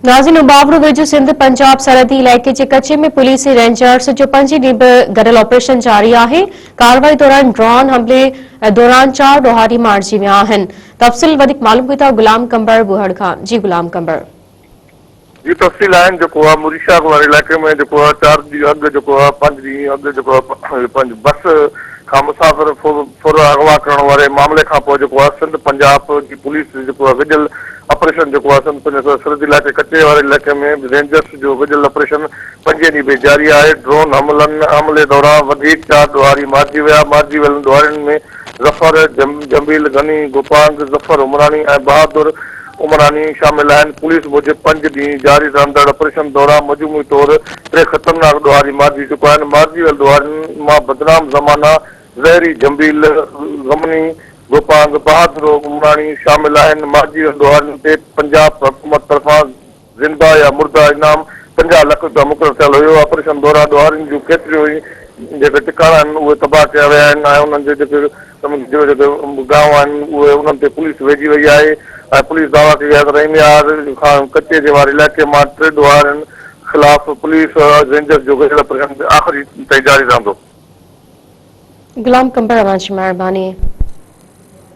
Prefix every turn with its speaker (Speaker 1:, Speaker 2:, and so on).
Speaker 1: नाज़रीन बाबरू वेझो सिंध पंजाब सरहदी इलाइक़े जे कचे में पुलिस रेंजर्स जो 5 ॾींहं गॾियल ऑपरेशन जारी आहे। कार्रवाई दौरान ड्रोन हमले दौरान 4 ॾोहारी मारिजी विया आहिनि। तफ़सील वधीक मालूम कई था गुलाम कंबर बुहड़ खान। जी गुलाम कंबर
Speaker 2: जी तफ़सील आहिनि जेको आहे मुरीशा वारे इलाइक़े में जेको आहे 4 ॾींहं अॻु जेको आहे 5 ॾींहं अॻु जेको आहे बस खां मुसाफ़िर फुर अगवा करण वारे मामले खां पोइ जेको आहे सिंध पंजाब जी पुलिस जेको आहे विजिल ऑपरेशन जेको आहे सिंध सरहदी इलाइक़े कचे वारे इलाइक़े में रेंजर्स जो विजिल ऑपरेशन 5 ॾींहं बि जारी आहे। ड्रोन हमले दौरान वधीक 4 ॾोहारी मारिजी विया। मारिजी वियल ॾोहारियुनि में ज़फ़र जमील गनी गुपांग ज़फ़र उमरानी ऐं बहादुर उमरानी शामिल आहिनि। पुलिस मूजिबि 5 ॾींहं जारी रहंदड़ ऑपरेशन दौरान मजमूई तौर 3 ख़तरनाक ॾोहारी मारिजी चुका आहिनि। मारिजी वियल ॾोहारियुनि मां बदनाम ज़माना ज़हरी जंबील गमनी गुपांग बहादुर उमरानी शामिल आहिनि। मारिजी वियल ॾोहारियुनि ते पंजाब हुकूमत तरफ़ां ज़िंदा या मुर्दा इनाम 50 लख रुपया मुक़ररु थियल हुयो। ऑपरेशन दौरान ॾोहारियुनि जूं केतिरियूं ई जेके टिकाणा आहिनि उहे तबाह कया विया आहिनि ऐं उन्हनि जे जेके गांव आहिनि उहे उन्हनि ते पुलिस वेझी वई आहे ऐं पुलिस दावा कई आहे त रहीमयार खां कचे जे वारे इलाइक़े मां 3 ॾोहारियुनि ख़िलाफ़ पुलिस रेंजर्स जो गॾियल ऑपरेशन आख़िरी ताईं जारी रहंदो।
Speaker 1: गुलाम कंबर अवां जी महिरबानी।